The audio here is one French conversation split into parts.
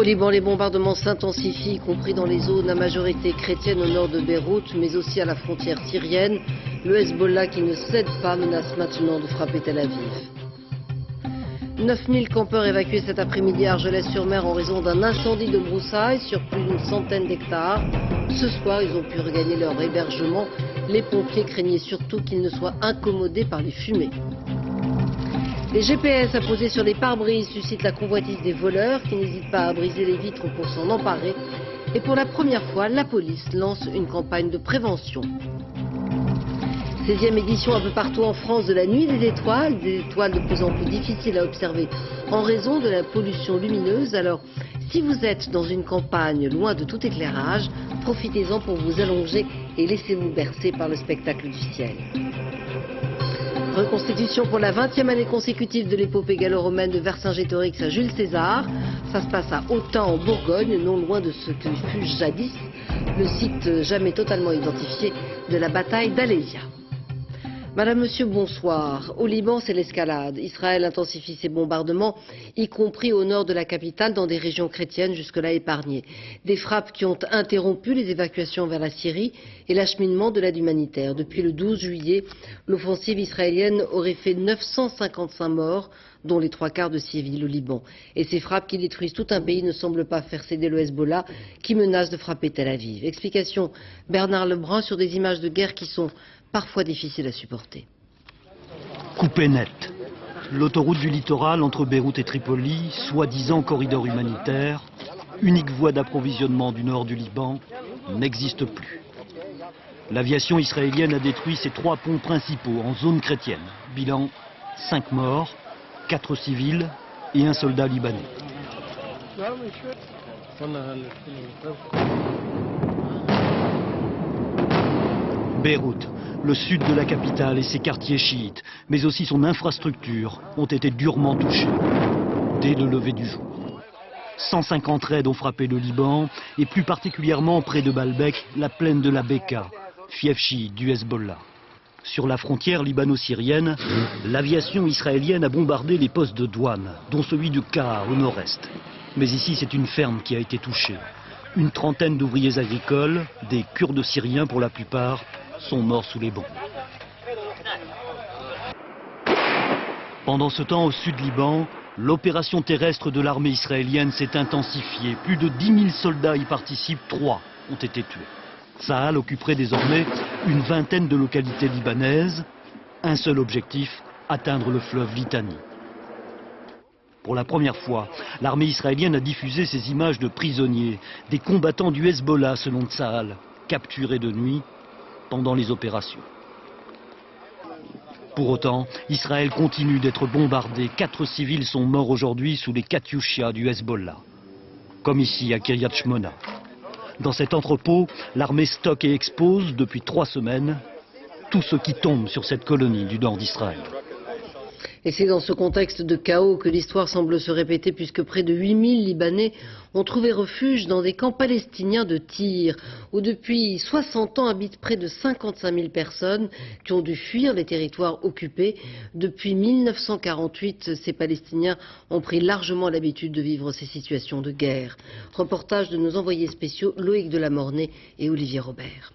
Au Liban, les bombardements s'intensifient, y compris dans les zones à majorité chrétienne au nord de Beyrouth, mais aussi à la frontière syrienne. Le Hezbollah, qui ne cède pas, menace maintenant de frapper Tel Aviv. 9000 campeurs évacués cet après-midi à Argelès-sur-Mer en raison d'un incendie de broussailles sur plus d'une centaine d'hectares. Ce soir, ils ont pu regagner leur hébergement. Les pompiers craignaient surtout qu'ils ne soient incommodés par les fumées. Les GPS apposés sur les pare-brises suscitent la convoitise des voleurs qui n'hésitent pas à briser les vitres pour s'en emparer. Et pour la première fois, la police lance une campagne de prévention. 16e édition un peu partout en France de la nuit des étoiles de plus en plus difficiles à observer en raison de la pollution lumineuse. Alors, si vous êtes dans une campagne loin de tout éclairage, profitez-en pour vous allonger et laissez-vous bercer par le spectacle du ciel. Reconstitution pour la 20e année consécutive de l'épopée gallo-romaine de Vercingétorix à Jules César. Ça se passe à Autun en Bourgogne, non loin de ce que fut jadis le site jamais totalement identifié de la bataille d'Alésia. Madame, Monsieur, bonsoir. Au Liban, c'est l'escalade. Israël intensifie ses bombardements, y compris au nord de la capitale, dans des régions chrétiennes jusque-là épargnées. Des frappes qui ont interrompu les évacuations vers la Syrie et l'acheminement de l'aide humanitaire. Depuis le 12 juillet, l'offensive israélienne aurait fait 955 morts, dont les 3/4 de civils au Liban. Et ces frappes qui détruisent tout un pays ne semblent pas faire céder le Hezbollah, qui menace de frapper Tel Aviv. Explication Bernard Lebrun sur des images de guerre qui sont parfois difficile à supporter. Coupé net. L'autoroute du littoral entre Beyrouth et Tripoli, soi-disant corridor humanitaire, unique voie d'approvisionnement du nord du Liban, n'existe plus. L'aviation israélienne a détruit ses 3 ponts principaux en zone chrétienne. Bilan, 5 morts, 4 civils et 1 soldat libanais. Beyrouth, le sud de la capitale et ses quartiers chiites, mais aussi son infrastructure, ont été durement touchés dès le lever du jour. 150 raids ont frappé le Liban, et plus particulièrement près de Baalbek, la plaine de la Beka, fief chiite du Hezbollah. Sur la frontière libano-syrienne, l'aviation israélienne a bombardé les postes de douane, dont celui de Kaha au nord-est. Mais ici, c'est une ferme qui a été touchée. Une trentaine d'ouvriers agricoles, des Kurdes syriens pour la plupart, sont morts sous les bombes. Pendant ce temps, au sud Liban, l'opération terrestre de l'armée israélienne s'est intensifiée. Plus de 10 000 soldats y participent, 3 ont été tués. Tsahal occuperait désormais une vingtaine de localités libanaises. Un seul objectif, atteindre le fleuve Litani. Pour la première fois, l'armée israélienne a diffusé ces images de prisonniers, des combattants du Hezbollah selon Tsahal, capturés de nuit pendant les opérations. Pour autant, Israël continue d'être bombardé. 4 civils sont morts aujourd'hui sous les Katyusha du Hezbollah, comme ici à Kiryat Shmona. Dans cet entrepôt, l'armée stocke et expose depuis 3 semaines tout ce qui tombe sur cette colonie du nord d'Israël. Et c'est dans ce contexte de chaos que l'histoire semble se répéter, puisque près de 8000 Libanais ont trouvé refuge dans des camps palestiniens de Tyr, où depuis 60 ans habitent près de 55 000 personnes qui ont dû fuir les territoires occupés. Depuis 1948, ces Palestiniens ont pris largement l'habitude de vivre ces situations de guerre. Reportage de nos envoyés spéciaux Loïc Delamornay et Olivier Robert.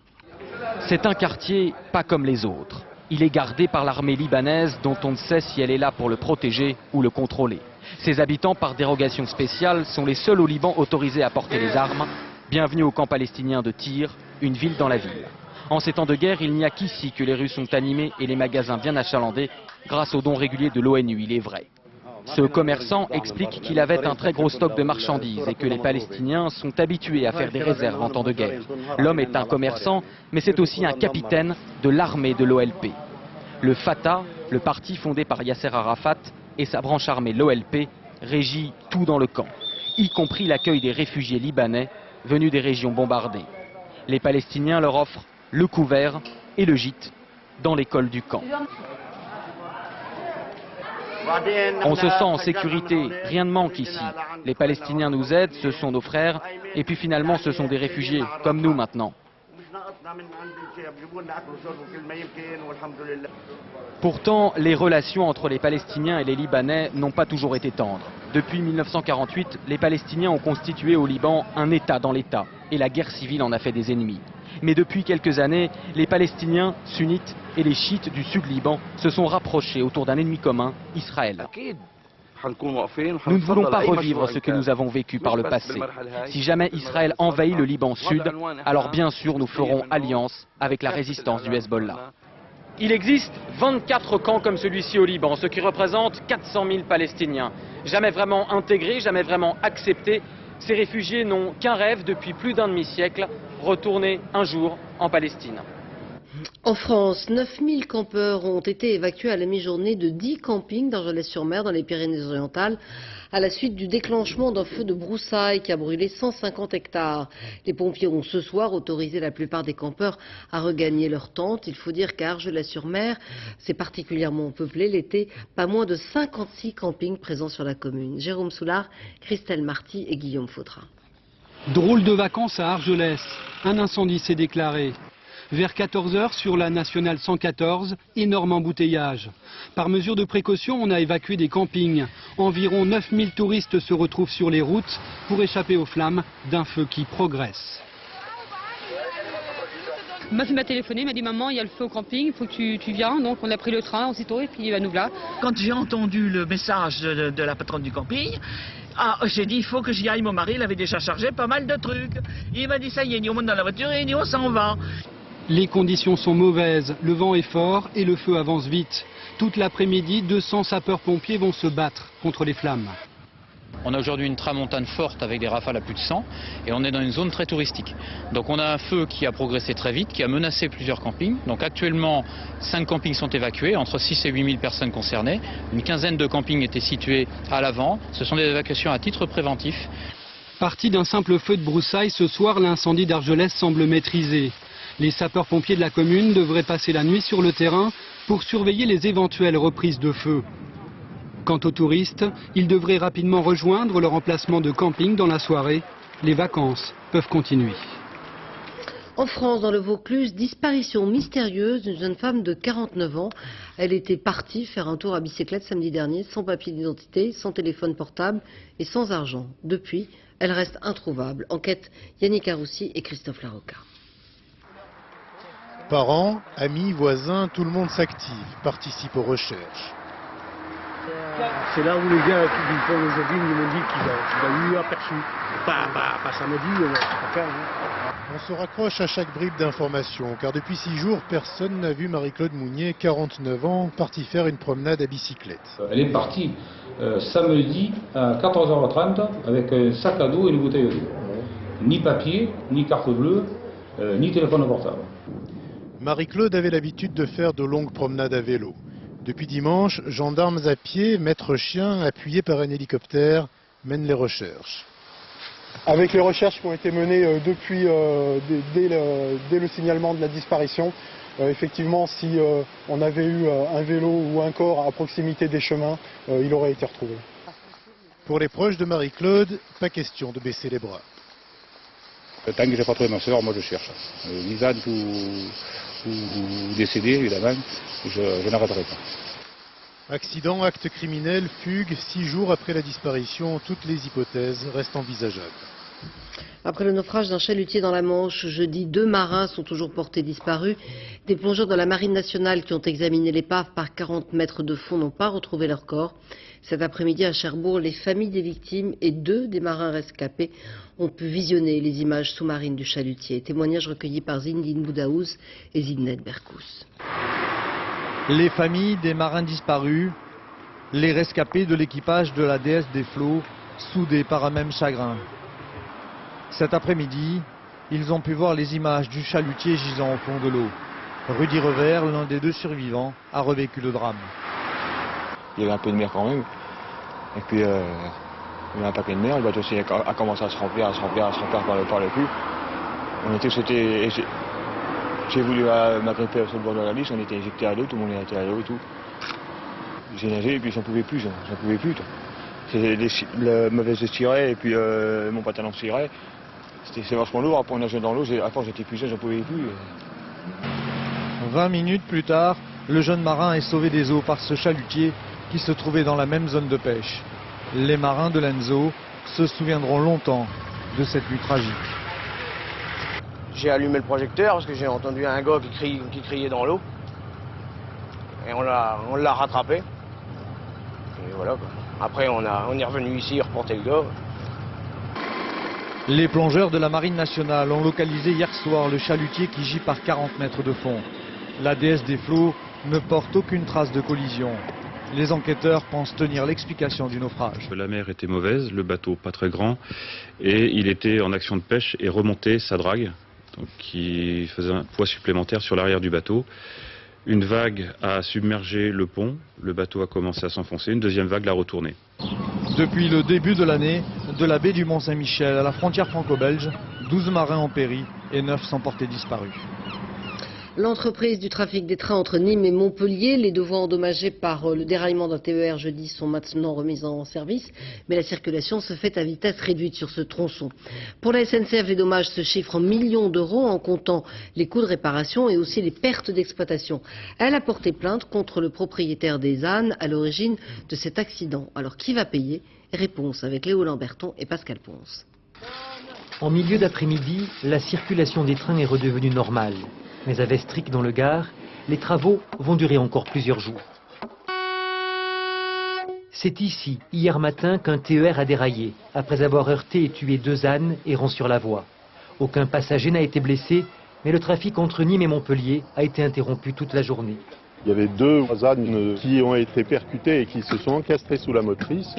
C'est un quartier pas comme les autres. Il est gardé par l'armée libanaise dont on ne sait si elle est là pour le protéger ou le contrôler. Ses habitants, par dérogation spéciale, sont les seuls au Liban autorisés à porter les armes. Bienvenue au camp palestinien de Tyr, une ville dans la ville. En ces temps de guerre, il n'y a qu'ici que les rues sont animées et les magasins bien achalandés grâce aux dons réguliers de l'ONU, il est vrai. Ce commerçant explique qu'il avait un très gros stock de marchandises et que les Palestiniens sont habitués à faire des réserves en temps de guerre. L'homme est un commerçant, mais c'est aussi un capitaine de l'armée de l'OLP. Le Fatah, le parti fondé par Yasser Arafat, et sa branche armée, l'OLP, régit tout dans le camp, y compris l'accueil des réfugiés libanais venus des régions bombardées. Les Palestiniens leur offrent le couvert et le gîte dans l'école du camp. On se sent en sécurité, rien ne manque ici. Les Palestiniens nous aident, ce sont nos frères, et puis finalement ce sont des réfugiés, comme nous maintenant. Pourtant, les relations entre les Palestiniens et les Libanais n'ont pas toujours été tendres. Depuis 1948, les Palestiniens ont constitué au Liban un État dans l'État, et la guerre civile en a fait des ennemis. Mais depuis quelques années, les Palestiniens sunnites et les chiites du sud Liban se sont rapprochés autour d'un ennemi commun, Israël. Nous ne voulons pas revivre ce que nous avons vécu par le passé. Si jamais Israël envahit le Liban sud, alors bien sûr nous ferons alliance avec la résistance du Hezbollah. Il existe 24 camps comme celui-ci au Liban, ce qui représente 400 000 Palestiniens. Jamais vraiment intégrés, jamais vraiment acceptés, ces réfugiés n'ont qu'un rêve depuis plus d'un demi-siècle, retourner un jour en Palestine. En France, 9000 campeurs ont été évacués à la mi-journée de 10 campings d'Argelès-sur-Mer dans les Pyrénées-Orientales à la suite du déclenchement d'un feu de broussailles qui a brûlé 150 hectares. Les pompiers ont ce soir autorisé la plupart des campeurs à regagner leurs tentes. Il faut dire qu'à Argelès-sur-Mer, c'est particulièrement peuplé l'été, pas moins de 56 campings présents sur la commune. Jérôme Soulard, Christelle Marty et Guillaume Faudra. Drôle de vacances à Argelès. Un incendie s'est déclaré. Vers 14 h sur la nationale 114, énorme embouteillage. Par mesure de précaution, on a évacué des campings. Environ 9000 touristes se retrouvent sur les routes pour échapper aux flammes d'un feu qui progresse. Ma fille m'a téléphoné, m'a dit maman, il y a le feu au camping, il faut que tu viennes. Donc on a pris le train aussitôt et puis nous voilà. Quand j'ai entendu le message de la patronne du camping, j'ai dit il faut que j'y aille, mon mari il avait déjà chargé pas mal de trucs. Il m'a dit ça y est, on monte dans la voiture et on s'en va. Les conditions sont mauvaises, le vent est fort et le feu avance vite. Toute l'après-midi, 200 sapeurs-pompiers vont se battre contre les flammes. On a aujourd'hui une tramontane forte avec des rafales à plus de 100 et on est dans une zone très touristique. Donc on a un feu qui a progressé très vite, qui a menacé plusieurs campings. Donc actuellement, 5 campings sont évacués, entre 6 et 8 000 personnes concernées. Une quinzaine de campings étaient situés à l'avant. Ce sont des évacuations à titre préventif. Parti d'un simple feu de broussailles, ce soir, l'incendie d'Argelès semble maîtrisé. Les sapeurs-pompiers de la commune devraient passer la nuit sur le terrain pour surveiller les éventuelles reprises de feu. Quant aux touristes, ils devraient rapidement rejoindre leur emplacement de camping dans la soirée. Les vacances peuvent continuer. En France, dans le Vaucluse, disparition mystérieuse d'une jeune femme de 49 ans. Elle était partie faire un tour à bicyclette samedi dernier, sans papier d'identité, sans téléphone portable et sans argent. Depuis, elle reste introuvable. Enquête Yannick Aroussi et Christophe Larocca. Parents, amis, voisins, tout le monde s'active, participe aux recherches. C'est là où les gars du pont aujourd'hui m'ont dit qu'il a eu aperçu. Pas samedi, on va pas faire. On se raccroche à chaque bribe d'information, car depuis 6 jours, personne n'a vu Marie-Claude Mounier, 49 ans, partie faire une promenade à bicyclette. Elle est partie samedi à 14h30 avec un sac à dos et une bouteille d'eau. Ni papier, ni carte bleue, ni téléphone portable. Marie-Claude avait l'habitude de faire de longues promenades à vélo. Depuis dimanche, gendarmes à pied, maîtres chiens, appuyés par un hélicoptère, mènent les recherches. Avec les recherches qui ont été menées depuis dès le signalement de la disparition, effectivement, si on avait eu un vélo ou un corps à proximité des chemins, il aurait été retrouvé. Pour les proches de Marie-Claude, pas question de baisser les bras. Tant que j'ai pas trouvé ma soeur, moi je cherche. Vivante ou décédée, évidemment, je n'arrêterai pas. Accident, acte criminel, fugue, 6 jours après la disparition, toutes les hypothèses restent envisageables. Après le naufrage d'un chalutier dans la Manche, jeudi, 2 marins sont toujours portés disparus. Des plongeurs de la Marine nationale qui ont examiné l'épave par 40 mètres de fond n'ont pas retrouvé leur corps. Cet après-midi à Cherbourg, les familles des victimes et 2 des marins rescapés ont pu visionner les images sous-marines du chalutier. Témoignages recueillis par Zindine Boudaouz et Zined Berkous. Les familles des marins disparus, les rescapés de l'équipage de la déesse des flots, soudés par un même chagrin. Cet après-midi, ils ont pu voir les images du chalutier gisant au fond de l'eau. Rudy Revers, l'un des 2 survivants, a revécu le drame. Il y avait un peu de mer quand même. Et puis, il y avait un paquet de mer. Le bateau a commencé à se remplir par le cul. J'ai voulu m'agripper sur le bord de la lisse, on était injecté à l'eau, tout le monde était à l'eau et tout. J'ai nagé et puis j'en pouvais plus. Le mauvais se tirait et puis mon pantalon se tirait. C'est vachement lourd, après on nageait dans l'eau, à force j'étais épuisé, j'en pouvais plus. 20 minutes plus tard, le jeune marin est sauvé des eaux par ce chalutier qui se trouvait dans la même zone de pêche. Les marins de l'Enzo se souviendront longtemps de cette nuit tragique. J'ai allumé le projecteur parce que j'ai entendu un gars qui criait dans l'eau. Et on l'a rattrapé. Et voilà quoi. Après on est revenu ici reporter le gars. Les plongeurs de la Marine nationale ont localisé hier soir le chalutier qui gît par 40 mètres de fond. La déesse des flots ne porte aucune trace de collision. Les enquêteurs pensent tenir l'explication du naufrage. La mer était mauvaise, le bateau pas très grand, et il était en action de pêche et remontait sa drague, donc qui faisait un poids supplémentaire sur l'arrière du bateau. Une vague a submergé le pont, le bateau a commencé à s'enfoncer, une deuxième vague l'a retourné. Depuis le début de l'année, de la baie du Mont-Saint-Michel à la frontière franco-belge, 12 marins ont péri et 9 sont portés disparus. L'entreprise du trafic des trains entre Nîmes et Montpellier, les deux voies endommagées par le déraillement d'un TER jeudi sont maintenant remises en service, mais la circulation se fait à vitesse réduite sur ce tronçon. Pour la SNCF, les dommages se chiffrent en millions d'euros en comptant les coûts de réparation et aussi les pertes d'exploitation. Elle a porté plainte contre le propriétaire des ânes à l'origine de cet accident. Alors qui va payer? Réponse avec Léo Lamberton et Pascal Ponce. En milieu d'après-midi, la circulation des trains est redevenue normale. Mais à Vestric, dans le Gard, les travaux vont durer encore plusieurs jours. C'est ici, hier matin, qu'un TER a déraillé, après avoir heurté et tué 2 ânes errant sur la voie. Aucun passager n'a été blessé, mais le trafic entre Nîmes et Montpellier a été interrompu toute la journée. Il y avait 2 ânes qui ont été percutés et qui se sont encastrés sous la motrice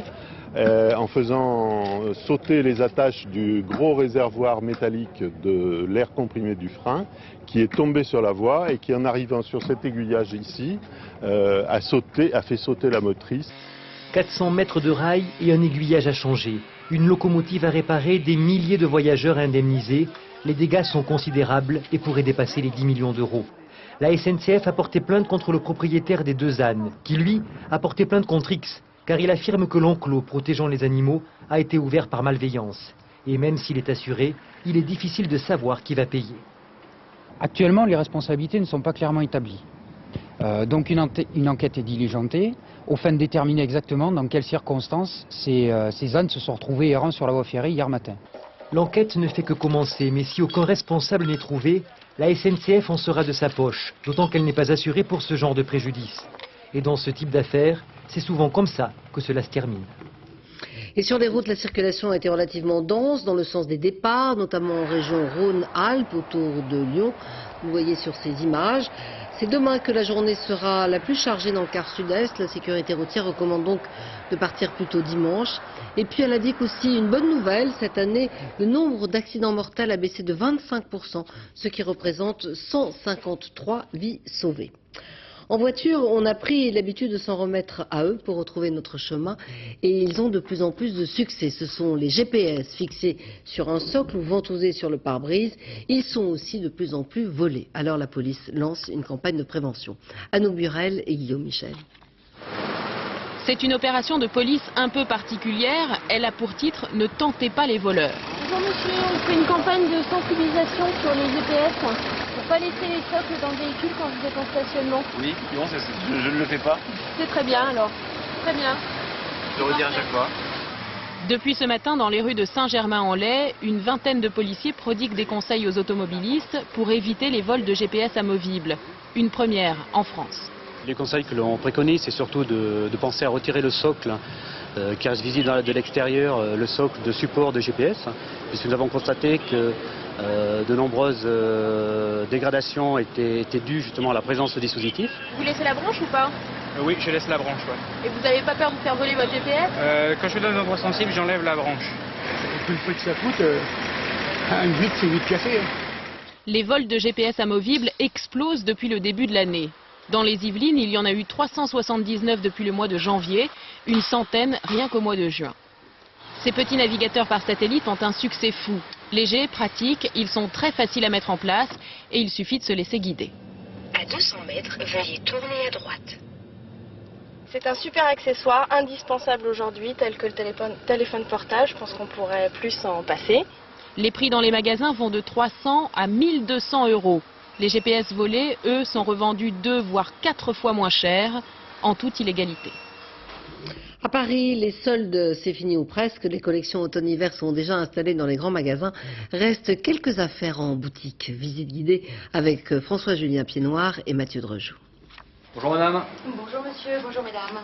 en faisant sauter les attaches du gros réservoir métallique de l'air comprimé du frein qui est tombé sur la voie et qui, en arrivant sur cet aiguillage ici, a fait sauter la motrice. 400 mètres de rail et un aiguillage à changer. Une locomotive à réparer, des milliers de voyageurs à indemniser. Les dégâts sont considérables et pourraient dépasser les 10 millions d'euros. La SNCF a porté plainte contre le propriétaire des 2 ânes, qui lui a porté plainte contre X, car il affirme que l'enclos protégeant les animaux a été ouvert par malveillance. Et même s'il est assuré, il est difficile de savoir qui va payer. Actuellement, les responsabilités ne sont pas clairement établies. Donc une enquête est diligentée, au fin de déterminer exactement dans quelles circonstances ces ânes se sont retrouvés errants sur la voie ferrée hier matin. L'enquête ne fait que commencer, mais si aucun responsable n'est trouvé, la SNCF en sera de sa poche, d'autant qu'elle n'est pas assurée pour ce genre de préjudice. Et dans ce type d'affaires, c'est souvent comme ça que cela se termine. Et sur les routes, la circulation a été relativement dense dans le sens des départs, notamment en région Rhône-Alpes, autour de Lyon. Vous voyez sur ces images. C'est demain que la journée sera la plus chargée dans le quart sud-est. La sécurité routière recommande donc de partir plutôt dimanche. Et puis elle indique aussi une bonne nouvelle. Cette année, le nombre d'accidents mortels a baissé de 25%, ce qui représente 153 vies sauvées. En voiture, on a pris l'habitude de s'en remettre à eux pour retrouver notre chemin et ils ont de plus en plus de succès. Ce sont les GPS fixés sur un socle ou ventousés sur le pare-brise. Ils sont aussi de plus en plus volés. Alors la police lance une campagne de prévention. Anouk Burel et Guillaume Michel. C'est une opération de police un peu particulière. Elle a pour titre « Ne tentez pas les voleurs ». Bonjour monsieur, on fait une campagne de sensibilisation sur les GPS pour ne pas laisser les socles dans le véhicule quand vous êtes en stationnement. Oui, non, je ne le fais pas. C'est très bien alors, très bien. Je le redis à chaque fois. Depuis ce matin, dans les rues de Saint-Germain-en-Laye, une vingtaine de policiers prodiguent des conseils aux automobilistes pour éviter les vols de GPS amovibles. Une première en France. Les conseils que l'on préconise, c'est surtout de penser à retirer le socle qui reste visible de l'extérieur, le socle de support de GPS, puisque nous avons constaté que de nombreuses dégradations étaient dues justement à la présence de dispositifs. Vous laissez la branche ou pas? Oui, je laisse la branche, ouais. Et vous n'avez pas peur de faire voler votre GPS? Quand je suis dans un endroit sensible, j'enlève la branche. Le prix que ça coûte, un vide, c'est vite cassé. Les vols de GPS amovibles explosent depuis le début de l'année. Dans les Yvelines, il y en a eu 379 depuis le mois de janvier, une centaine rien qu'au mois de juin. Ces petits navigateurs par satellite ont un succès fou. Légers, pratiques, ils sont très faciles à mettre en place et il suffit de se laisser guider. À 200 mètres, veuillez tourner à droite. C'est un super accessoire indispensable aujourd'hui, tel que le téléphone portable. Je pense qu'on pourrait plus s'en passer. Les prix dans les magasins vont de 300 à 1200 €. Les GPS volés, eux, sont revendus 2 voire 4 fois moins cher, en toute illégalité. À Paris, les soldes, c'est fini ou presque. Les collections automne-hiver sont déjà installées dans les grands magasins. Restent quelques affaires en boutique. Visite guidée avec François-Julien Piednoir et Mathieu Drejoux. Bonjour madame. Bonjour monsieur, bonjour mesdames.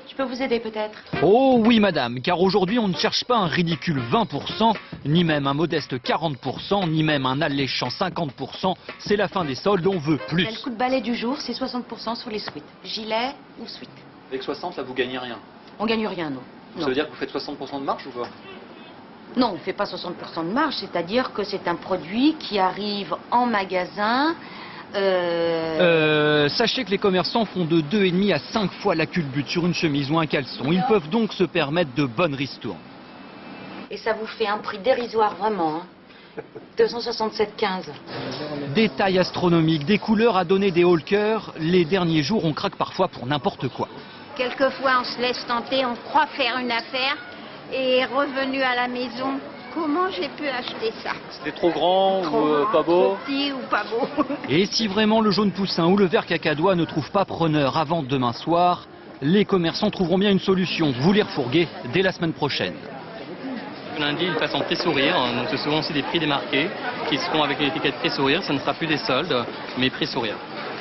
Je peux vous aider peut-être? Oh oui madame, car aujourd'hui on ne cherche pas un ridicule 20%, ni même un modeste 40%, ni même un alléchant 50%. C'est la fin des soldes, on veut plus. Le coup de balai du jour, c'est 60% sur les suites. Gilet ou suite. Avec 60, là vous gagnez rien. On gagne rien, non. Ça veut dire que vous faites 60% de marge ou quoi? Non, on ne fait pas 60% de marge, c'est-à-dire que c'est un produit qui arrive en magasin. Sachez que les commerçants font de 2,5 à 5 fois la culbute sur une chemise ou un caleçon. Ils peuvent donc se permettre de bonnes ristournes. Et ça vous fait un prix dérisoire vraiment, hein. 267,15. Des tailles astronomiques, des couleurs à donner des haut-le-cœur. Les derniers jours, on craque parfois pour n'importe quoi. Quelquefois, on se laisse tenter, on croit faire une affaire et revenu à la maison, comment j'ai pu acheter ça? C'était trop grand Trop ou grand, pas beau? trop petit ou pas beau. Et si vraiment le jaune poussin ou le vert cacadois ne trouvent pas preneur avant demain soir, les commerçants trouveront bien une solution. Vous les refourguez dès la semaine prochaine. Lundi, il passe en prix sourire, donc ce seront aussi des prix démarqués qui seront avec une étiquette prix sourire. Ça ne sera plus des soldes, mais prix sourire.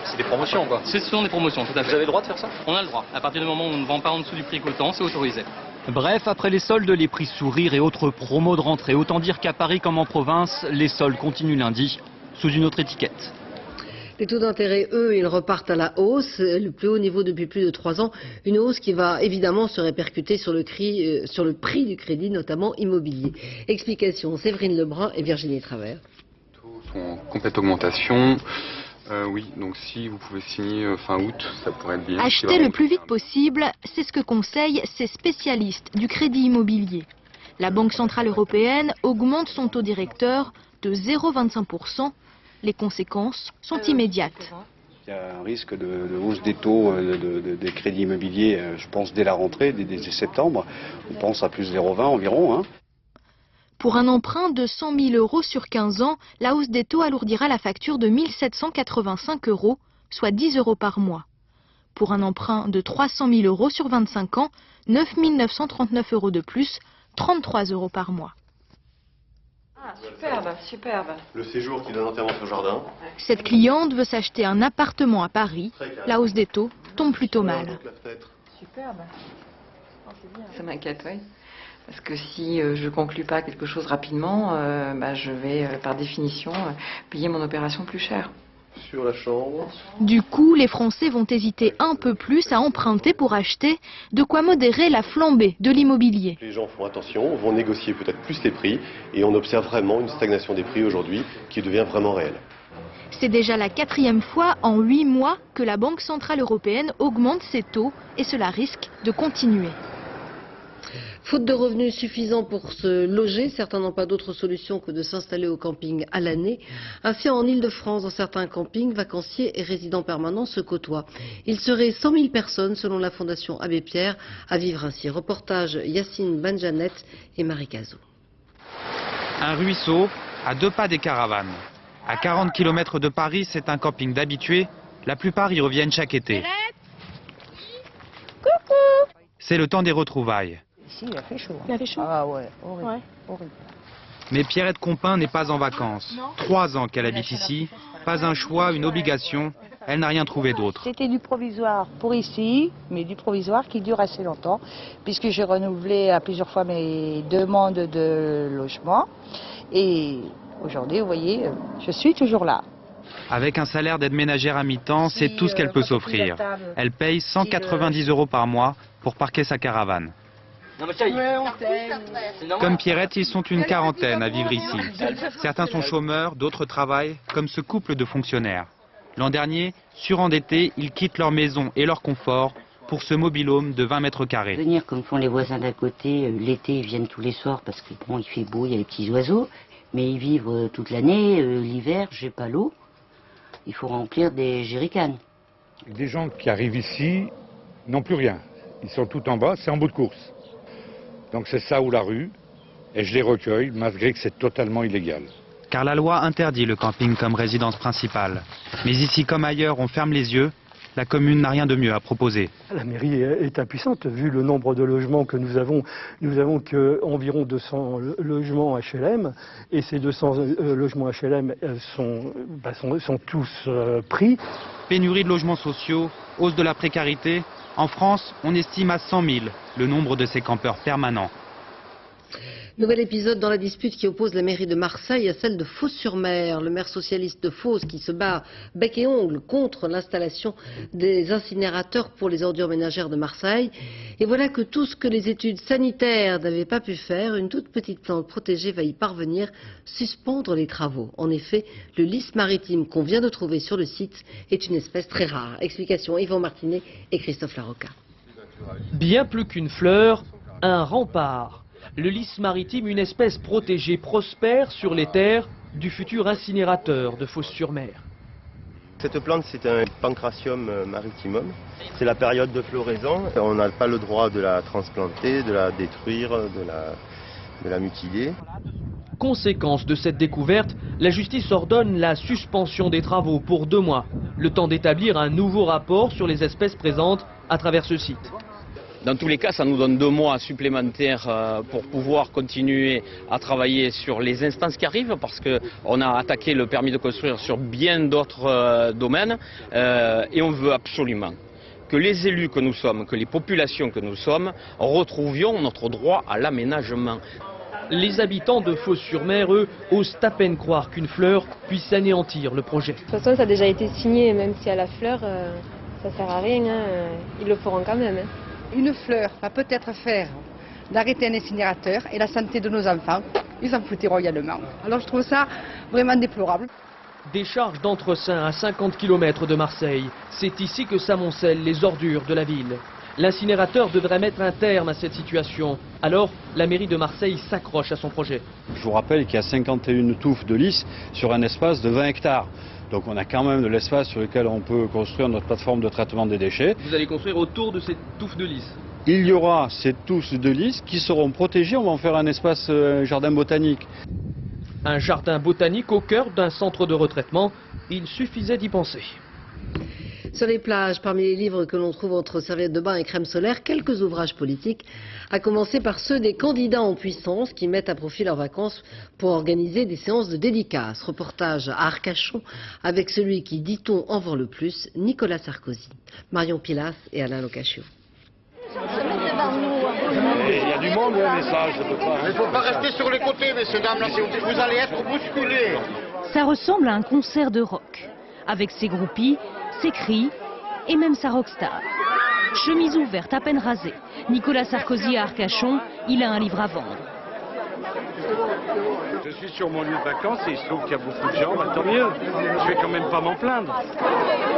C'est des promotions quoi. Ce sont des promotions, tout à fait. Vous avez le droit de faire ça? On a le droit. À partir du moment où on ne vend pas en dessous du prix coûtant, c'est autorisé. Bref, après les soldes, les prix sourires et autres promos de rentrée. Autant dire qu'à Paris comme en province, les soldes continuent lundi sous une autre étiquette. Les taux d'intérêt, eux, ils repartent à la hausse, le plus haut niveau depuis plus de 3 ans. Une hausse qui va évidemment se répercuter sur le prix du crédit, notamment immobilier. Explication, Séverine Lebrun et Virginie Travers. Les taux sont en complète augmentation. Oui, donc si vous pouvez signer fin août, ça pourrait être bien. Acheter le plus vite possible, c'est ce que conseillent ces spécialistes du crédit immobilier. La Banque Centrale Européenne augmente son taux directeur de 0,25%. Les conséquences sont immédiates. Il y a un risque de hausse des taux des crédits immobiliers, je pense, dès la rentrée, dès septembre. On pense à plus 0,20 environ. Hein. Pour un emprunt de 100 000 € sur 15 ans, la hausse des taux alourdira la facture de 1 785 €, soit 10 € par mois. Pour un emprunt de 300 000 € sur 25 ans, 9 939 € de plus, 33 € par mois. Ah, superbe, superbe. Le séjour qui donne entièrement sur le jardin. Cette cliente veut s'acheter un appartement à Paris. La hausse des taux tombe plutôt mal. Superbe. Ça m'inquiète, oui. Parce que si je ne conclue pas quelque chose rapidement, je vais par définition payer mon opération plus cher. Sur la chambre. Du coup, les Français vont hésiter un peu plus à emprunter pour acheter, de quoi modérer la flambée de l'immobilier. Les gens font attention, vont négocier peut-être plus les prix et on observe vraiment une stagnation des prix aujourd'hui qui devient vraiment réelle. C'est déjà la 4e fois en 8 mois que la Banque Centrale Européenne augmente ses taux et cela risque de continuer. Faute de revenus suffisants pour se loger, certains n'ont pas d'autre solution que de s'installer au camping à l'année. Ainsi, en Ile-de-France, dans certains campings, vacanciers et résidents permanents se côtoient. Il serait 100 000 personnes, selon la Fondation Abbé Pierre, à vivre ainsi. Reportage Yacine Benjanet et Marie Cazot. Un ruisseau à 2 pas des caravanes. À 40 km de Paris, c'est un camping d'habitués. La plupart y reviennent chaque été. Coucou! C'est le temps des retrouvailles. Ici, il a fait chaud. Il a fait chaud. Ah ouais, horrible. Ouais. Horrible. Mais Pierrette Compin n'est pas en vacances. 3 ans qu'elle habite ici. Pas un choix, une obligation. Elle n'a rien trouvé d'autre. C'était du provisoire pour ici, mais du provisoire qui dure assez longtemps, puisque j'ai renouvelé à plusieurs fois mes demandes de logement. Et aujourd'hui, vous voyez, je suis toujours là. Avec un salaire d'aide ménagère à mi-temps, c'est tout ce qu'elle peut s'offrir. Elle paye 190 € par mois pour parquer sa caravane. Comme Pierrette, ils sont une quarantaine à vivre ici. Certains sont chômeurs, d'autres travaillent, comme ce couple de fonctionnaires. L'an dernier, surendettés, ils quittent leur maison et leur confort pour ce mobil-home de 20 mètres carrés. Venir comme font les voisins d'à côté, l'été ils viennent tous les soirs parce que bon, il fait beau, il y a les petits oiseaux, mais ils vivent toute l'année, l'hiver, j'ai pas l'eau, il faut remplir des jerrycans. Des gens qui arrivent ici n'ont plus rien, ils sont tout en bas, c'est en bout de course. Donc c'est ça ou la rue, et je les recueille, malgré que c'est totalement illégal. Car la loi interdit le camping comme résidence principale. Mais ici comme ailleurs, on ferme les yeux la commune n'a rien de mieux à proposer. La mairie est impuissante, vu le nombre de logements que nous avons. Nous avons environ 200 logements HLM, et ces 200 logements HLM sont tous pris. Pénurie de logements sociaux, hausse de la précarité. En France, on estime à 100 000 le nombre de ces campeurs permanents. Nouvel épisode dans la dispute qui oppose la mairie de Marseille à celle de Fos-sur-Mer. Le maire socialiste de Fos qui se bat bec et ongle contre l'installation des incinérateurs pour les ordures ménagères de Marseille. Et voilà que tout ce que les études sanitaires n'avaient pas pu faire, une toute petite plante protégée va y parvenir, suspendre les travaux. En effet, le lys maritime qu'on vient de trouver sur le site est une espèce très rare. Explication Yvan Martinet et Christophe Larocca. Bien plus qu'une fleur, un rempart. Le lys maritime, une espèce protégée, prospère sur les terres du futur incinérateur de Fos-sur-Mer. Cette plante, c'est un Pancratium maritimum. C'est la période de floraison. On n'a pas le droit de la transplanter, de la détruire, de la mutiler. Conséquence de cette découverte, la justice ordonne la suspension des travaux pour 2 mois. Le temps d'établir un nouveau rapport sur les espèces présentes à travers ce site. Dans tous les cas, ça nous donne 2 mois supplémentaires pour pouvoir continuer à travailler sur les instances qui arrivent, parce qu'on a attaqué le permis de construire sur bien d'autres domaines, et on veut absolument que les élus que nous sommes, que les populations que nous sommes, retrouvions notre droit à l'aménagement. Les habitants de Fos-sur-Mer, eux, osent à peine croire qu'une fleur puisse anéantir le projet. De toute façon, ça a déjà été signé, même si à la fleur, ça sert à rien, ils le feront quand même. Une fleur va peut-être faire d'arrêter un incinérateur et la santé de nos enfants, ils en foutaient royalement. Alors je trouve ça vraiment déplorable. Décharge d'Entressin à 50 km de Marseille. C'est ici que s'amoncellent les ordures de la ville. L'incinérateur devrait mettre un terme à cette situation. Alors, la mairie de Marseille s'accroche à son projet. Je vous rappelle qu'il y a 51 touffes de lys sur un espace de 20 hectares. Donc on a quand même de l'espace sur lequel on peut construire notre plateforme de traitement des déchets. Vous allez construire autour de ces touffes de lys? Il y aura ces touffes de lys qui seront protégées. On va en faire un espace jardin botanique. Un jardin botanique au cœur d'un centre de retraitement. Il suffisait d'y penser. Sur les plages, parmi les livres que l'on trouve entre serviettes de bain et crème solaire, quelques ouvrages politiques, à commencer par ceux des candidats en puissance qui mettent à profit leurs vacances pour organiser des séances de dédicaces. Reportage à Arcachon avec celui qui, dit-on, en vend le plus, Nicolas Sarkozy, Marion Pilas et Alain Locachio. Il y a du monde, mais ça, je peux pas. Il ne faut pas rester sur les côtés, messieurs, dames, là, vous allez être bousculés. Ça ressemble à un concert de rock, avec ses groupies, ses cris et même sa rockstar. Chemise ouverte, à peine rasée. Nicolas Sarkozy à Arcachon, il a un livre à vendre. Je suis sur mon lieu de vacances et il se trouve qu'il y a beaucoup de gens, tant mieux. Je vais quand même pas m'en plaindre.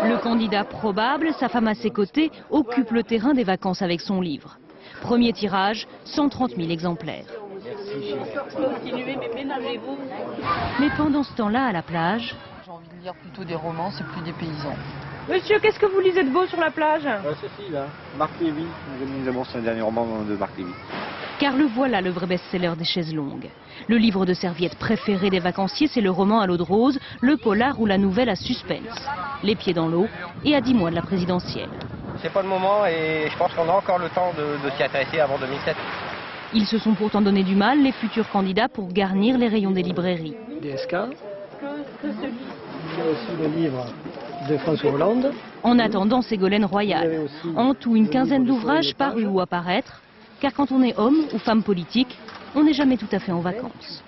Le candidat probable, sa femme à ses côtés, occupe le terrain des vacances avec son livre. Premier tirage, 130 000 exemplaires. Merci. Continuez, mais ménagez-vous. Mais pendant ce temps-là, à la plage... J'ai envie de lire plutôt des romans, c'est plus des paysans. Monsieur, qu'est-ce que vous lisez de beau sur la plage? Ceci là, Marc Lévy. C'est un dernier roman de Marc Lévy. Car le voilà, le vrai best-seller des chaises longues. Le livre de serviettes préféré des vacanciers, c'est le roman à l'eau de rose, le polar ou la nouvelle à suspense. Les pieds dans l'eau et à 10 mois de la présidentielle. C'est pas le moment et je pense qu'on a encore le temps de s'y intéresser avant 2007. Ils se sont pourtant donné du mal, les futurs candidats, pour garnir les rayons des librairies. DSK. Il y a aussi le livre de François Hollande. En attendant Ségolène Royal. En tout, une quinzaine d'ouvrages parus ou à paraître. Car quand on est homme ou femme politique, on n'est jamais tout à fait en vacances.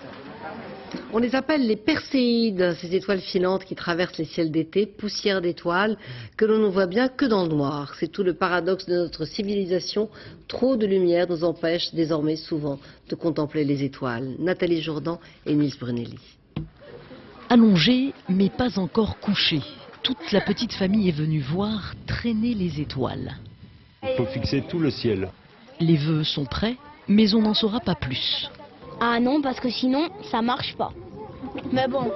On les appelle les perséides, ces étoiles filantes qui traversent les ciels d'été, poussière d'étoiles, que l'on ne voit bien que dans le noir. C'est tout le paradoxe de notre civilisation. Trop de lumière nous empêche désormais souvent de contempler les étoiles. Nathalie Jourdan et Nils Brunelli. Allongé, mais pas encore couché. Toute la petite famille est venue voir traîner les étoiles. Il faut fixer tout le ciel. Les vœux sont prêts, mais on n'en saura pas plus. Ah non, parce que sinon, ça marche pas. Mais bon,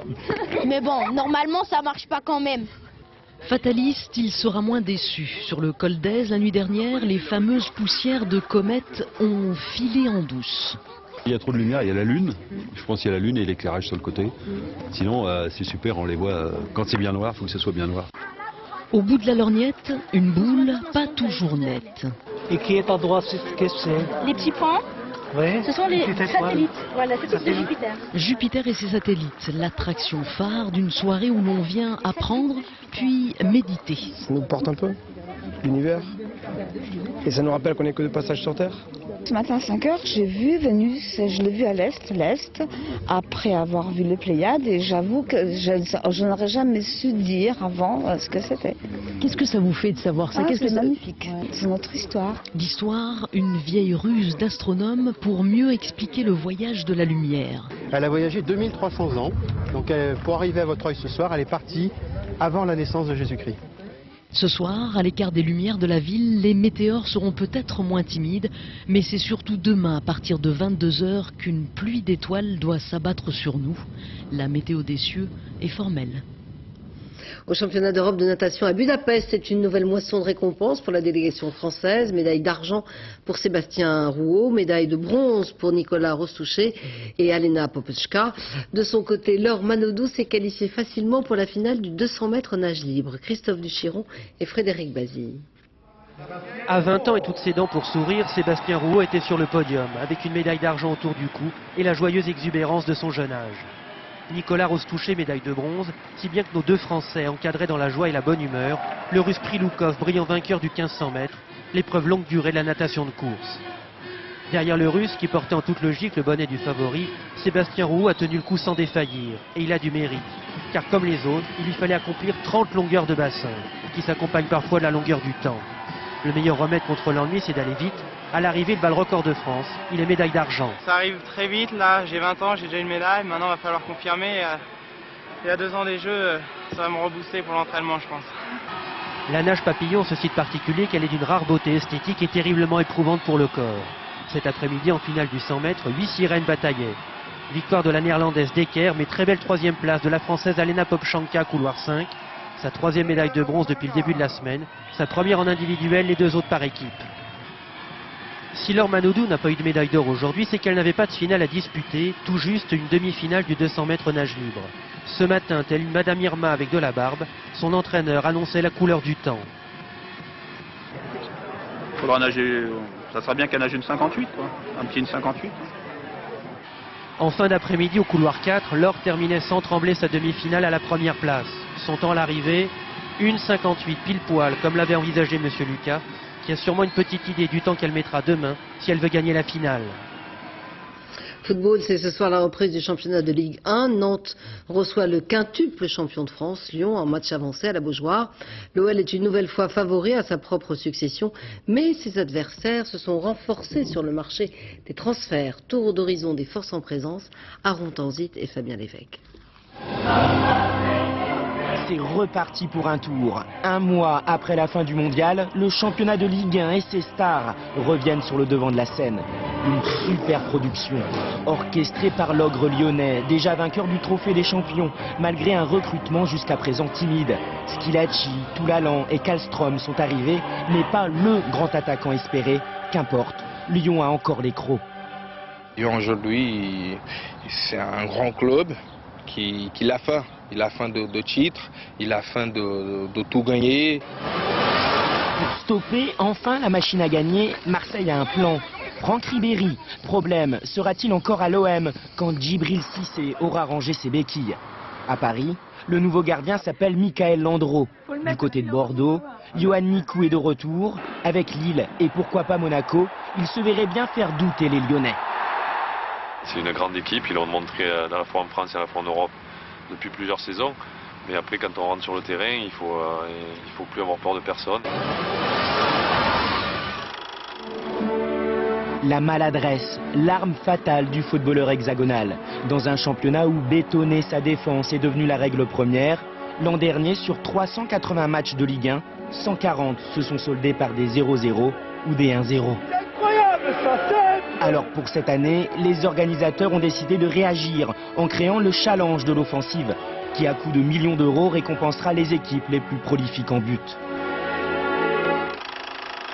normalement, ça marche pas quand même. Fataliste, il sera moins déçu. Sur le col d'Aise, la nuit dernière, les fameuses poussières de comètes ont filé en douce. Il y a trop de lumière, il y a la lune. Je pense qu'il y a la lune et l'éclairage sur le côté. Sinon, c'est super, on les voit. Quand c'est bien noir, il faut que ce soit bien noir. Au bout de la lorgnette, une boule pas toujours nette. Et qui est à droite, qu'est-ce que c'est? Les petits points, Oui. ce sont les satellites. Voilà, c'est de Jupiter. Jupiter et ses satellites, l'attraction phare d'une soirée où l'on vient apprendre, puis méditer. Ça nous porte un peu, l'univers. Et ça nous rappelle qu'on n'est que de passage sur Terre. Ce matin à 5 h, j'ai vu Vénus, je l'ai vu à l'est, après avoir vu les Pléiades, et j'avoue que je n'aurais jamais su dire avant ce que c'était. Qu'est-ce que ça vous fait de savoir ça? C'est magnifique, c'est notre histoire. L'histoire, une vieille ruse d'astronome pour mieux expliquer le voyage de la lumière. Elle a voyagé 2300 ans, donc pour arriver à votre œil ce soir, elle est partie avant la naissance de Jésus-Christ. Ce soir, à l'écart des lumières de la ville, les météores seront peut-être moins timides, mais c'est surtout demain, à partir de 22 h, qu'une pluie d'étoiles doit s'abattre sur nous. La météo des cieux est formelle. Au championnat d'Europe de natation à Budapest, c'est une nouvelle moisson de récompenses pour la délégation française. Médaille d'argent pour Sébastien Rouault, médaille de bronze pour Nicolas Rostouché et Alena Popeczka. De son côté, Laure Manodou s'est qualifiée facilement pour la finale du 200 mètres nage libre. Christophe Duchiron et Frédéric Bazille. À 20 ans et toutes ses dents pour sourire, Sébastien Rouault était sur le podium, avec une médaille d'argent autour du cou et la joyeuse exubérance de son jeune âge. Nicolas Rostouché, médaille de bronze, si bien que nos deux Français encadraient dans la joie et la bonne humeur le Russe Priloukov, brillant vainqueur du 1500 mètres, l'épreuve longue durée de la natation de course. Derrière le Russe, qui portait en toute logique le bonnet du favori, Sébastien Rouault a tenu le coup sans défaillir, et il a du mérite, car comme les autres, il lui fallait accomplir 30 longueurs de bassin, qui s'accompagnent parfois de la longueur du temps. Le meilleur remède contre l'ennui, c'est d'aller vite. À l'arrivée, il bat le record de France. Il est médaille d'argent. Ça arrive très vite, là, j'ai 20 ans, j'ai déjà une médaille. Maintenant, il va falloir confirmer. Il y a 2 ans des Jeux, ça va me rebooster pour l'entraînement, je pense. La nage papillon, ce site particulier qu'elle est d'une rare beauté esthétique et terriblement éprouvante pour le corps. Cet après-midi, en finale du 100 mètres, 8 sirènes bataillaient. Victoire de la néerlandaise Decker, mais très belle 3e place de la française Alena Popeczka, couloir 5. Sa 3e médaille de bronze depuis le début de la semaine. Sa première en individuel, les 2 autres par équipe. Si Laure Manodou n'a pas eu de médaille d'or aujourd'hui, c'est qu'elle n'avait pas de finale à disputer, tout juste une demi-finale du 200 mètres nage libre. Ce matin, telle une Madame Irma avec de la barbe, son entraîneur annonçait la couleur du temps. Il faudra nager, ça sera bien qu'à nager une 58, quoi. Un petit une 58. En fin d'après-midi, au couloir 4, Laure terminait sans trembler sa demi-finale à la première place. Son temps à l'arrivée, 1,58 pile poil, comme l'avait envisagé M. Lucas, qui a sûrement une petite idée du temps qu'elle mettra demain si elle veut gagner la finale. Football, c'est ce soir la reprise du championnat de Ligue 1. Nantes reçoit le quintuple champion de France, Lyon, en match avancé à la Beaujoire. L'OL est une nouvelle fois favori à sa propre succession, mais ses adversaires se sont renforcés sur le marché des transferts. Tour d'horizon des forces en présence, Aaron Tanzit et Fabien Lévesque. C'est reparti pour un tour. Un mois après la fin du mondial, le championnat de Ligue 1 et ses stars reviennent sur le devant de la scène. Une super production, orchestrée par l'ogre lyonnais, déjà vainqueur du trophée des champions, malgré un recrutement jusqu'à présent timide. Skilacci, Toulalan et Kallström sont arrivés, mais pas le grand attaquant espéré. Qu'importe, Lyon a encore les crocs. Lyon aujourd'hui, c'est un grand club qui l'a faim. Il a faim de titres, il a faim de tout gagner. Pour stopper enfin la machine à gagner, Marseille a un plan. Franck Ribéry, problème, sera-t-il encore à l'OM quand Djibril Cissé aura rangé ses béquilles? À Paris, le nouveau gardien s'appelle Michael Landreau. Du côté de Bordeaux, Yoann Mikou est de retour. Avec Lille et pourquoi pas Monaco, il se verrait bien faire douter les Lyonnais. C'est une grande équipe, ils l'ont montré à la fois en France et à la fois en Europe depuis plusieurs saisons. Mais après, quand on rentre sur le terrain, il faut plus avoir peur de personne. La maladresse, l'arme fatale du footballeur hexagonal. Dans un championnat où bétonner sa défense est devenu la règle première, l'an dernier, sur 380 matchs de Ligue 1, 140 se sont soldés par des 0-0 ou des 1-0. Alors pour cette année, les organisateurs ont décidé de réagir en créant le challenge de l'offensive, qui à coût de millions d'euros récompensera les équipes les plus prolifiques en but.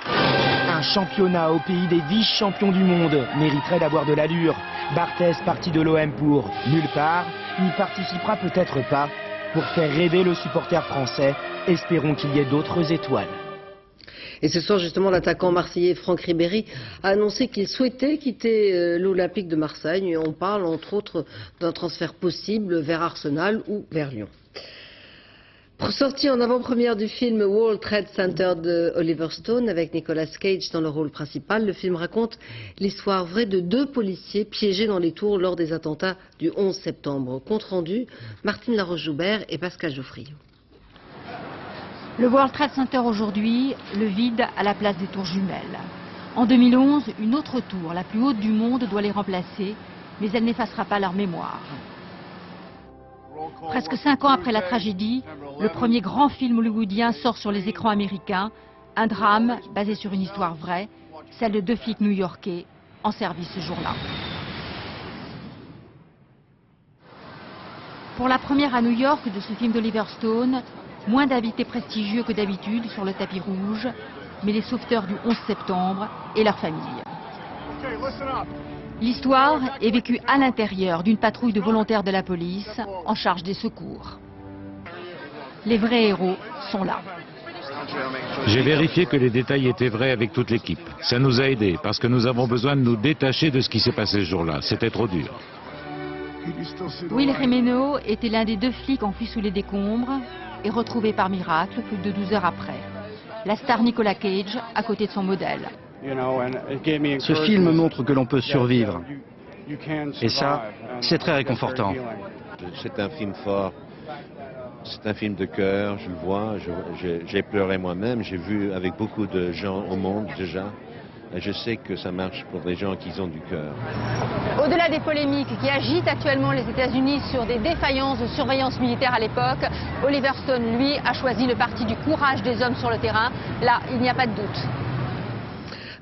Un championnat au pays des vice-champions du monde mériterait d'avoir de l'allure. Barthez, parti de l'OM pour nulle part, n'y participera peut-être pas, pour faire rêver le supporter français. Espérons qu'il y ait d'autres étoiles. Et ce soir, justement, l'attaquant marseillais Franck Ribéry a annoncé qu'il souhaitait quitter l'Olympique de Marseille. Et on parle, entre autres, d'un transfert possible vers Arsenal ou vers Lyon. Sorti en avant-première du film World Trade Center de Oliver Stone avec Nicolas Cage dans le rôle principal, le film raconte l'histoire vraie de 2 policiers piégés dans les tours lors des attentats du 11 septembre. Compte rendu, Martine Laroche-Joubert et Pascal Geoffriot. Le World Trade Center aujourd'hui, le vide à la place des tours jumelles. En 2011, une autre tour, la plus haute du monde, doit les remplacer, mais elle n'effacera pas leur mémoire. Presque 5 ans après la tragédie, le premier grand film hollywoodien sort sur les écrans américains, un drame basé sur une histoire vraie, celle de 2 flics new-yorkais en service ce jour-là. Pour la première à New York de ce film d'Oliver Stone, moins d'invités prestigieux que d'habitude sur le tapis rouge, mais les sauveteurs du 11 septembre et leurs familles. L'histoire est vécue à l'intérieur d'une patrouille de volontaires de la police en charge des secours. Les vrais héros sont là. J'ai vérifié que les détails étaient vrais avec toute l'équipe. Ça nous a aidés parce que nous avons besoin de nous détacher de ce qui s'est passé ce jour-là. C'était trop dur. Will Remeno était l'un des 2 flics enfuis sous les décombres et retrouvé par miracle plus de 12 heures après. La star Nicolas Cage à côté de son modèle. Ce film montre que l'on peut survivre. Et ça, c'est très réconfortant. C'est un film fort. C'est un film de cœur, je le vois. J'ai pleuré moi-même. J'ai vu avec beaucoup de gens au monde déjà. Et je sais que ça marche pour des gens qui ont du cœur. Au-delà des polémiques qui agitent actuellement les États-Unis sur des défaillances de surveillance militaire à l'époque, Oliver Stone, lui, a choisi le parti du courage des hommes sur le terrain. Là, il n'y a pas de doute.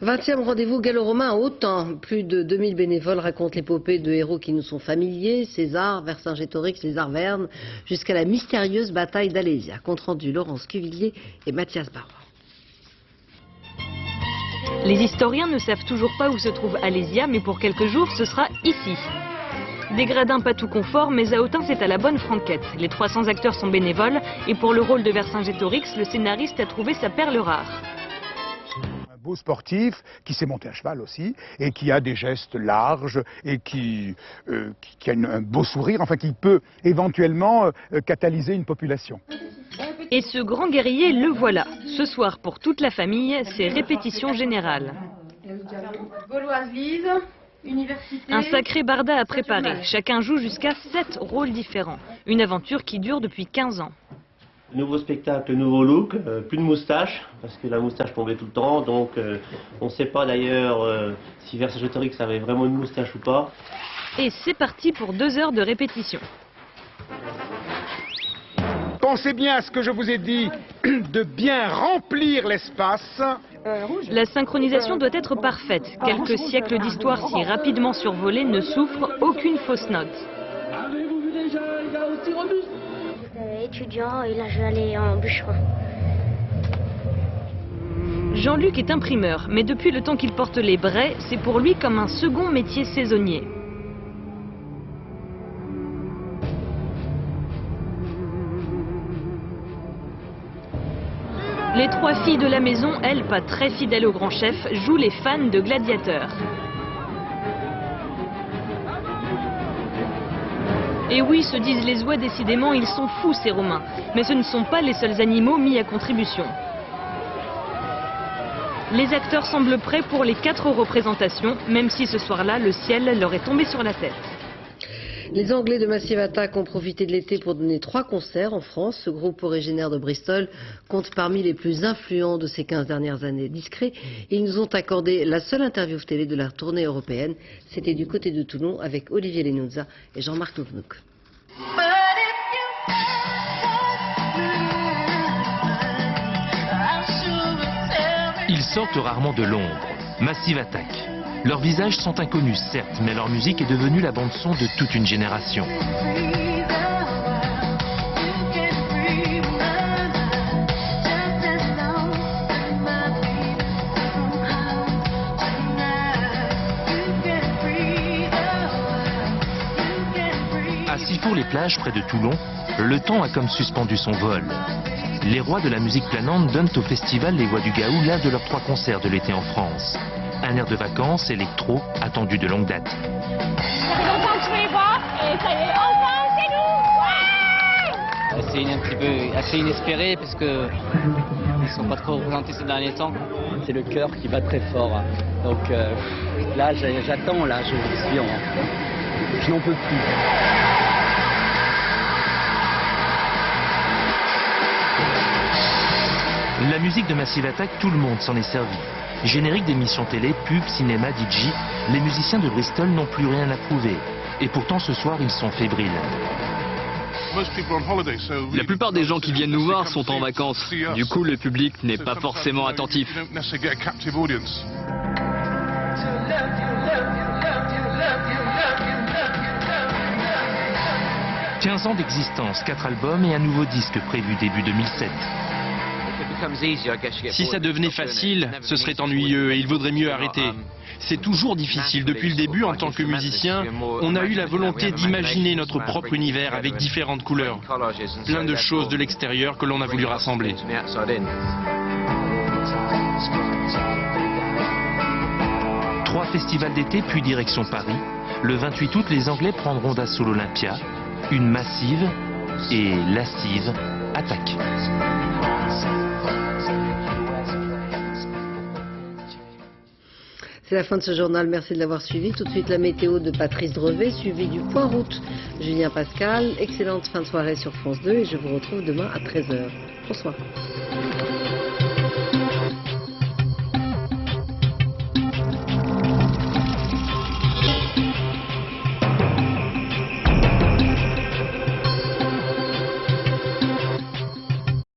20e rendez-vous gallo-romain à Autun. Plus de 2000 bénévoles racontent l'épopée de héros qui nous sont familiers, César, Vercingétorix, les Arvernes, jusqu'à la mystérieuse bataille d'Alésia. Compte rendu Laurence Cuvillier et Mathias Barrois. Les historiens ne savent toujours pas où se trouve Alésia, mais pour quelques jours, ce sera ici. Des gradins pas tout confort, mais à Autun, c'est à la bonne franquette. Les 300 acteurs sont bénévoles, et pour le rôle de Vercingétorix, le scénariste a trouvé sa perle rare. Beau sportif qui s'est monté à cheval aussi et qui a des gestes larges et qui a un beau sourire, enfin qui peut éventuellement catalyser une population. Et ce grand guerrier, le voilà. Ce soir, pour toute la famille, c'est répétition générale. Gauloise Lise, université... Un sacré barda à préparer. Chacun joue jusqu'à 7 rôles différents. Une aventure qui dure depuis 15 ans. Nouveau spectacle, nouveau look, plus de moustache, parce que la moustache tombait tout le temps, donc on ne sait pas d'ailleurs si Vercingétorix avait vraiment une moustache ou pas. Et c'est parti pour 2 heures de répétition. Pensez bien à ce que je vous ai dit, de bien remplir l'espace. La synchronisation doit être parfaite. Quelques siècles d'histoire si rapidement survolés ne souffrent aucune fausse note. Avez-vous vu déjà un gars aussi robuste ? Étudiant et là je vais aller en bûcheron. Jean-Luc est imprimeur, mais depuis le temps qu'il porte les braies, c'est pour lui comme un second métier saisonnier. Les 3 filles de la maison, elles, pas très fidèles au grand chef, jouent les fans de gladiateurs. Et oui, se disent les oies, décidément, ils sont fous ces Romains. Mais ce ne sont pas les seuls animaux mis à contribution. Les acteurs semblent prêts pour les 4 représentations, même si ce soir-là, le ciel leur est tombé sur la tête. Les Anglais de Massive Attack ont profité de l'été pour donner 3 concerts en France. Ce groupe originaire de Bristol compte parmi les plus influents de ces 15 dernières années. Discrets, ils nous ont accordé la seule interview télé de leur tournée européenne. C'était du côté de Toulon avec Olivier Lenouza et Jean-Marc Nouvenouk. Ils sortent rarement de l'ombre. Massive Attack. Leurs visages sont inconnus, certes, mais leur musique est devenue la bande-son de toute une génération. À Sifour-les-Plages, près de Toulon, Le temps a comme suspendu son vol. Les rois de la musique planante donnent au festival Les Voix du Gaou l'un de leurs 3 concerts de l'été en France. Un air de vacances électro attendu de longue date. Ça fait longtemps que je veux les voir et ça y est, enfin, c'est nous. C'est un petit peu assez inespéré parce que ils sont pas trop représentés ces derniers temps. C'est le cœur qui bat très fort. Donc là, j'attends, là, je n'en peux plus. La musique de Massive Attack, tout le monde s'en est servi. Générique d'émissions télé, pub, cinéma, DJ, les musiciens de Bristol n'ont plus rien à prouver. Et pourtant ce soir, ils sont fébriles. La plupart des gens qui viennent nous voir sont en vacances. Du coup, le public n'est pas forcément attentif. 15 ans d'existence, 4 albums et un nouveau disque prévu début 2007. Si ça devenait facile, ce serait ennuyeux et il vaudrait mieux arrêter. C'est toujours difficile. Depuis le début, en tant que musicien, on a eu la volonté d'imaginer notre propre univers avec différentes couleurs. Plein de choses de l'extérieur que l'on a voulu rassembler. Trois festivals d'été, puis direction Paris. Le 28 août, les Anglais prendront d'assaut l'Olympia. Une massive et lascive attaque. C'est la fin de ce journal, merci de l'avoir suivi. Tout de suite la météo de Patrice Drevet, suivi du point route Julien Pascal. Excellente fin de soirée sur France 2 et je vous retrouve demain à 13h. Bonsoir.